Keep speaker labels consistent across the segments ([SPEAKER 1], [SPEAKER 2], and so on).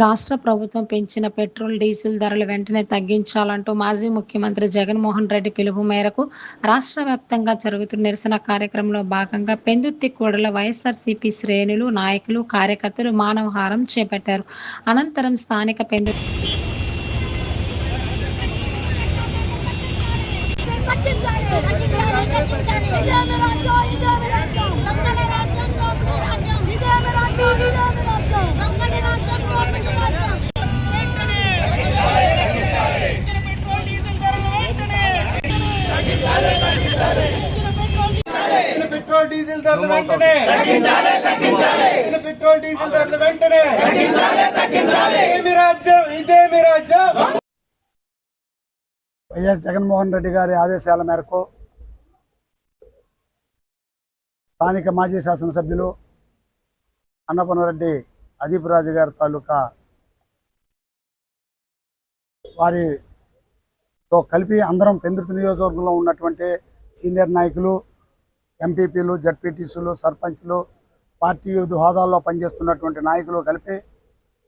[SPEAKER 1] రాష్ట్ర ప్రభుత్వం పెంచిన పెట్రోల్, డీజిల్ ధరలు వెంటనే తగ్గించాలంటూ మాజీ ముఖ్యమంత్రి జగన్మోహన్ రెడ్డి పిలుపు మేరకు రాష్ట్ర వ్యాప్తంగా జరుగుతున్న నిరసన కార్యక్రమంలో భాగంగా పెందుర్తిగూడలో వైఎస్ఆర్సీపీ శ్రేణులు, నాయకులు, కార్యకర్తలు మానవహారం చేపట్టారు. అనంతరం స్థానిక
[SPEAKER 2] పెట్రోల్ డీజిల్ ధరలు వెంటనే పెట్రోల్ డీజిల్ ధరలు వెంటనే ఇదేమి రాజ్యం, ఇదేమి రాజ్యం.
[SPEAKER 3] వైఎస్ జగన్మోహన్ రెడ్డి గారి ఆదేశాల మేరకు స్థానిక మాజీ శాసనసభ్యులు అన్నపనరెడ్డి అదీపురాజు గారి తాలూకా వారితో కలిపి అందరం పెందుర్తి నియోజకవర్గంలో ఉన్నటువంటి సీనియర్ నాయకులు, ఎంపీపీలు, జడ్పీటీసీలు, సర్పంచ్లు, పార్టీ వివిధ హోదాల్లో పనిచేస్తున్నటువంటి నాయకులు కలిపి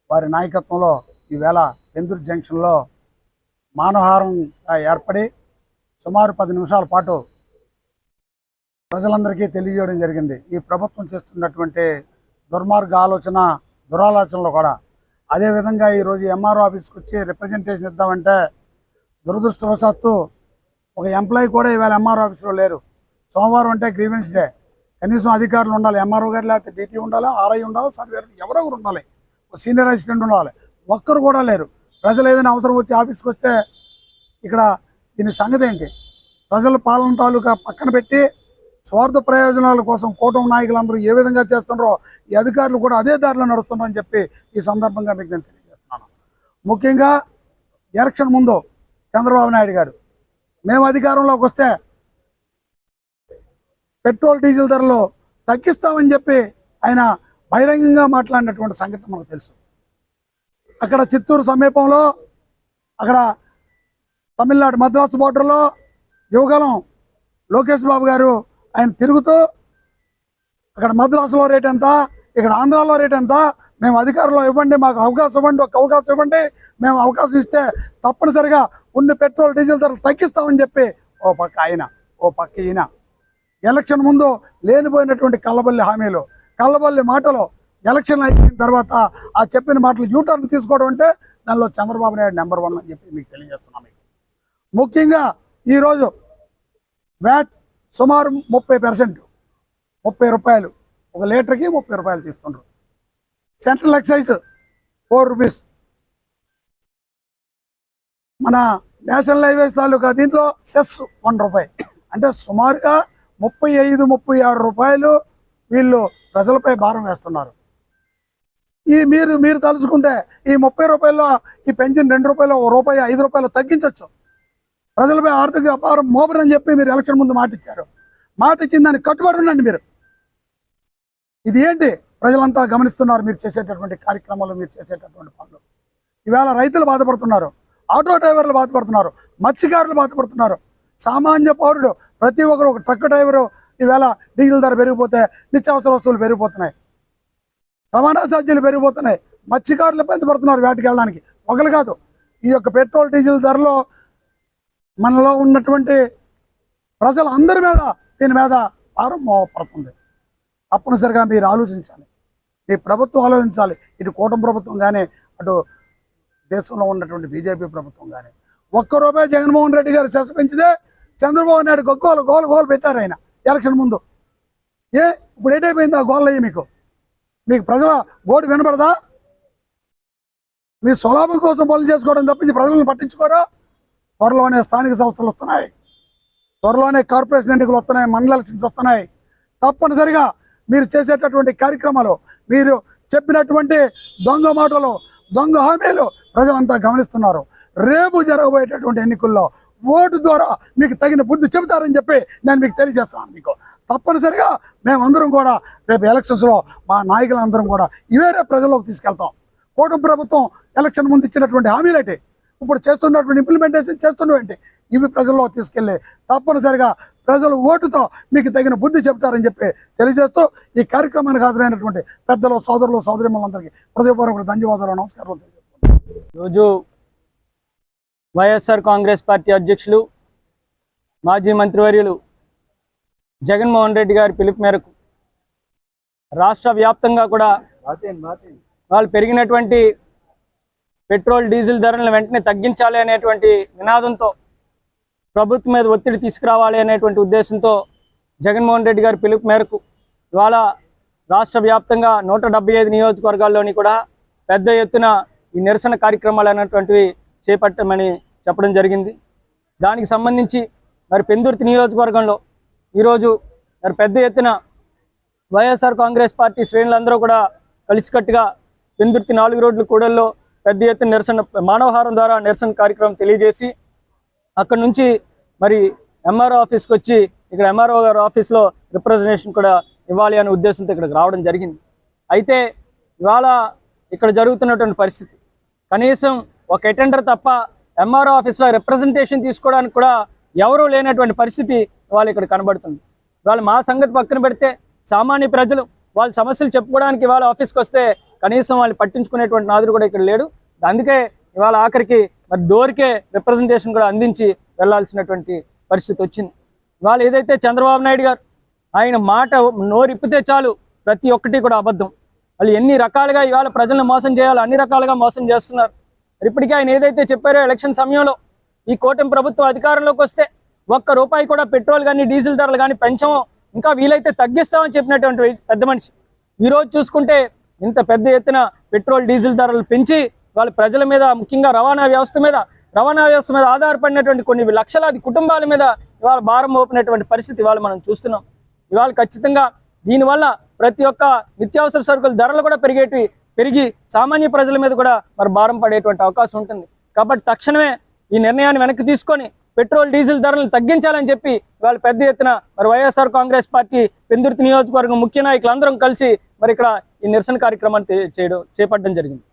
[SPEAKER 3] వారి నాయకత్వంలో ఈవేళ పెందుర్తి జంక్షన్లో మానవహారంగా ఏర్పడి సుమారు 10 నిమిషాల పాటు ప్రజలందరికీ తెలియజేయడం జరిగింది. ఈ ప్రభుత్వం చేస్తున్నటువంటి దుర్మార్గ దురాలోచనలు కూడా. అదేవిధంగా ఈరోజు ఎంఆర్ఓ ఆఫీస్కి వచ్చి రిప్రజెంటేషన్ ఇద్దామంటే దురదృష్టవశాత్తు ఒక ఎంప్లాయీ కూడా ఈవేళ ఎంఆర్ఓ ఆఫీస్లో లేరు. సోమవారం అంటే గ్రీవెన్స్ డే, కనీసం అధికారులు ఉండాలి, ఎంఆర్ఓ గారు లేకపోతే డీటీ ఉండాలి, ఆర్ఐ ఉండాలి, సర్వేర్ ఎవరో ఒకరు ఉండాలి, సీనియర్ అసిస్టెంట్ ఉండాలి. ఒక్కరు కూడా లేరు. ప్రజలు ఏదైనా అవసరం వచ్చి ఆఫీస్కి వస్తే ఇక్కడ దీని సంగతి ఏంటి? ప్రజల పాలన తాలూకా పక్కన పెట్టి స్వార్థ ప్రయోజనాల కోసం కూటమి నాయకులందరూ ఏ విధంగా చేస్తున్నారో ఈ అధికారులు కూడా అదే దారిలో నడుస్తున్నారని చెప్పి ఈ సందర్భంగా మీకు నేను తెలియజేస్తున్నాను. ముఖ్యంగా ఎలక్షన్ ముందు చంద్రబాబు నాయుడు గారు మేము అధికారంలోకి వస్తే పెట్రోల్, డీజిల్ ధరలు తగ్గిస్తామని చెప్పి ఆయన బహిరంగంగా మాట్లాడినటువంటి సంఘటన మనకు తెలుసు. అక్కడ చిత్తూరు సమీపంలో, అక్కడ తమిళనాడు మద్రాసు బోర్డర్లో యువగలం లోకేష్ బాబు గారు ఆయన తిరుగుతూ అక్కడ మద్రాసులో రేట్ ఎంత, ఇక్కడ ఆంధ్రాలో రేట్ ఎంత, మేము అధికారంలో ఇవ్వండి, మాకు అవకాశం ఇవ్వండి, ఒక అవకాశం ఇవ్వండి, మేము అవకాశం ఇస్తే తప్పనిసరిగా ఉన్న పెట్రోల్, డీజిల్ ధరలు తగ్గిస్తామని చెప్పి ఓ పక్క ఆయన, ఓ పక్క ఈయన ఎలక్షన్ ముందు లేనిపోయినటువంటి కల్లబల్లి హామీలు, కల్లబల్లి మాటలు ఎలక్షన్ అయిపోయిన తర్వాత ఆ చెప్పిన మాటలు యూటర్న్ తీసుకోవడం అంటే దానిలో చంద్రబాబు నాయుడు నెంబర్ 1 అని చెప్పి మీకు తెలియజేస్తున్నాం. ముఖ్యంగా ఈరోజు వ్యాట్ సుమారు 30%, 30 రూపాయలు, ఒక లీటర్కి 30 రూపాయలు తీసుకుంటారు. సెంట్రల్ ఎక్సైజ్ 4 రూపీస్, మన నేషనల్ హైవేస్ తాలూకా దీంట్లో సెస్ 1 రూపాయి, అంటే సుమారుగా 35-36 రూపాయలు వీళ్ళు ప్రజలపై భారం వేస్తున్నారు. మీరు తలుచుకుంటే ఈ 30 రూపాయల్లో ఈ పెన్షన్ 2 రూపాయలు, 1 రూపాయి, 5 రూపాయలు తగ్గించవచ్చు. ప్రజలపై ఆర్థిక భారం మోపరని చెప్పి మీరు ఎలక్షన్ ముందు మాట ఇచ్చారు. మాట ఇచ్చిన దానికి కట్టుబడి ఉండండి మీరు. ఇది ఏంటి ప్రజలంతా గమనిస్తున్నారు మీరు చేసేటటువంటి కార్యక్రమాలు, మీరు చేసేటటువంటి పనులు. ఈవేళ రైతులు బాధపడుతున్నారు, ఆటో డ్రైవర్లు బాధపడుతున్నారు, మత్స్యకారులు బాధపడుతున్నారు, సామాన్య పౌరుడు ప్రతి ఒక్కరు, ఒక ట్రక్ డ్రైవరు ఈవేళ డీజిల్ ధర పెరిగిపోతే నిత్యావసర వస్తువులు పెరిగిపోతున్నాయి, రవాణా ఛార్జీలు పెరిగిపోతున్నాయి, మత్స్యకారులు ఇబ్బంది పడుతున్నారు వేటకి వెళ్ళడానికి. ఒకరు కాదు, ఈ యొక్క పెట్రోల్, డీజిల్ ధరలో మనలో ఉన్నటువంటి ప్రజలందరి మీద దీని మీద భారం మోపడుతుంది. తప్పనిసరిగా మీరు ఆలోచించాలి, మీ ప్రభుత్వం ఆలోచించాలి. ఇటు కూటమి ప్రభుత్వం కానీ, అటు దేశంలో ఉన్నటువంటి బీజేపీ ప్రభుత్వం కానీ. 1 రూపాయి జగన్మోహన్ రెడ్డి గారు సెస్ పెంచితే చంద్రబాబు నాయుడు గోలు పెట్టారు ఆయన ఎలక్షన్ ముందు. ఇప్పుడు ఏటైపోయింది ఆ గోల్ అయ్యి? మీకు ప్రజల ఓటు వినపడదా? మీ స్వలాభం కోసం పనులు చేసుకోవడం తప్పించి ప్రజలను పట్టించుకోరా? త్వరలోనే స్థానిక సంస్థలు వస్తున్నాయి, త్వరలోనే కార్పొరేషన్ ఎన్నికలు వస్తున్నాయి, మండల ఎలక్షన్స్ వస్తున్నాయి. తప్పనిసరిగా మీరు చేసేటటువంటి కార్యక్రమాలు, మీరు చెప్పినటువంటి దొంగ మాటలు, దొంగ హామీలు ప్రజలంతా గమనిస్తున్నారు. రేపు జరగబోయేటటువంటి ఎన్నికల్లో ఓటు ద్వారా మీకు తగిన బుద్ధి చెబుతారని చెప్పి నేను మీకు తెలియజేస్తున్నాను. మీకు తప్పనిసరిగా మేమందరం కూడా రేపు ఎలక్షన్స్లో మా నాయకులందరం కూడా ఇవే రేపు ప్రజల్లోకి తీసుకెళ్తాం. కూటమి ప్రభుత్వం ఎలక్షన్ ముందు ఇచ్చినటువంటి హామీలేంటి? ఇప్పుడు చేస్తున్నటువంటి ఇంప్లిమెంటేషన్ చేస్తున్నటువంటి ఇవి ప్రజల్లో తీసుకెళ్ళి తప్పనిసరిగా ప్రజలు ఓటుతో మీకు తగిన బుద్ధి చెప్తారని చెప్పి తెలియజేస్తూ ఈ కార్యక్రమానికి హాజరైనటువంటి పెద్దలు సోదరులు సోదరిమణులందరికీ హృదయపూర్వక ధన్యవాదాలు నమస్కారాలు తెలియజేస్తున్నాను.
[SPEAKER 4] రోజు వైఎస్ఆర్ కాంగ్రెస్ పార్టీ అధ్యక్షులు మాజీ మంత్రివర్యులు జగన్మోహన్ రెడ్డి గారి పిలుపు మేరకు రాష్ట్ర వ్యాప్తంగా కూడా వాళ్ళు పెరిగినటువంటి పెట్రోల్ డీజిల్ ధరలను వెంటనే తగ్గించాలి అనేటువంటి నినాదంతో ప్రభుత్వం మీద ఒత్తిడి తీసుకురావాలి అనేటువంటి ఉద్దేశంతో జగన్మోహన్ రెడ్డి గారి పిలుపు మేరకు ఇవాళ రాష్ట్ర వ్యాప్తంగా 175 నియోజకవర్గాల్లోని కూడా పెద్ద ఎత్తున ఈ నిరసన కార్యక్రమాలు అనేటువంటివి చేపట్టమని చెప్పడం జరిగింది. దానికి సంబంధించి మరి పెందుర్తి నియోజకవర్గంలో ఈరోజు మరి పెద్ద ఎత్తున వైఎస్ఆర్ కాంగ్రెస్ పార్టీ శ్రేణులందరూ కూడా కలిసికట్టుగా పెందుర్తి 4 రోడ్ల కూడల్లో పెద్ద ఎత్తున నిరసన మానవహారం ద్వారా నిరసన కార్యక్రమం తెలియజేసి అక్కడి నుంచి మరి ఎంఆర్ఓ ఆఫీస్కి వచ్చి ఇక్కడ ఎంఆర్ఓ గారి ఆఫీస్లో రిప్రజెంటేషన్ కూడా ఇవ్వాలి అనే ఉద్దేశంతో ఇక్కడికి రావడం జరిగింది. అయితే ఇవాళ ఇక్కడ జరుగుతున్నటువంటి పరిస్థితి కనీసం ఒక అటెండర్ తప్ప ఎంఆర్ఓ ఆఫీస్లో రిప్రజెంటేషన్ తీసుకోవడానికి కూడా ఎవరూ లేనటువంటి పరిస్థితి ఇవాళ ఇక్కడ కనబడుతుంది. ఇవాళ మా సంగతి పక్కన పెడితే సామాన్య ప్రజలు వాళ్ళ సమస్యలు చెప్పుకోవడానికి ఇవాళ ఆఫీస్కి వస్తే కనీసం వాళ్ళు పట్టించుకునేటువంటి నాదుడు కూడా ఇక్కడ లేడు. అందుకే ఇవాళ ఆఖరికి మరి డోర్కే రిప్రజెంటేషన్ కూడా అందించి వెళ్లాల్సినటువంటి పరిస్థితి వచ్చింది. ఇవాళ ఏదైతే చంద్రబాబు నాయుడు గారు ఆయన మాట నోరిప్పితే చాలు ప్రతి ఒక్కటి కూడా అబద్ధం. వాళ్ళు ఎన్ని రకాలుగా ఇవాళ ప్రజలను మోసం చేయాలో అన్ని రకాలుగా మోసం చేస్తున్నారు. ఇప్పటికీ ఆయన ఏదైతే చెప్పారో ఎలక్షన్ సమయంలో ఈ కూటమి ప్రభుత్వం అధికారంలోకి వస్తే ₹1 కూడా పెట్రోల్ కానీ డీజిల్ ధరలు కానీ పెంచము, ఇంకా వీలైతే తగ్గిస్తామని చెప్పినటువంటి పెద్ద మనిషి ఈరోజు చూసుకుంటే ఇంత పెద్ద ఎత్తున పెట్రోల్ డీజిల్ ధరలు పెంచి వాళ్ళ ప్రజల మీద ముఖ్యంగా రవాణా వ్యవస్థ మీద ఆధారపడినటువంటి కొన్ని లక్షలాది కుటుంబాల మీద ఇవాళ భారం మోపినటువంటి పరిస్థితి ఇవాళ మనం చూస్తున్నాం. ఇవాళ ఖచ్చితంగా దీనివల్ల ప్రతి ఒక్క నిత్యావసర సరుకుల ధరలు కూడా పెరిగి సామాన్య ప్రజల మీద కూడా మరి భారం పడేటువంటి అవకాశం ఉంటుంది. కాబట్టి తక్షణమే ఈ నిర్ణయాన్ని వెనక్కి తీసుకొని పెట్రోల్ డీజిల్ ధరలను తగ్గించాలని చెప్పి ఇవాళ పెద్ద ఎత్తున మరి వైఎస్ఆర్ కాంగ్రెస్ పార్టీ పెందుర్తి నియోజకవర్గం ముఖ్య నాయకులందరం కలిసి మరి ఇక్కడ ఈ నిరసన కార్యక్రమాన్ని చేపట్టడం జరిగింది.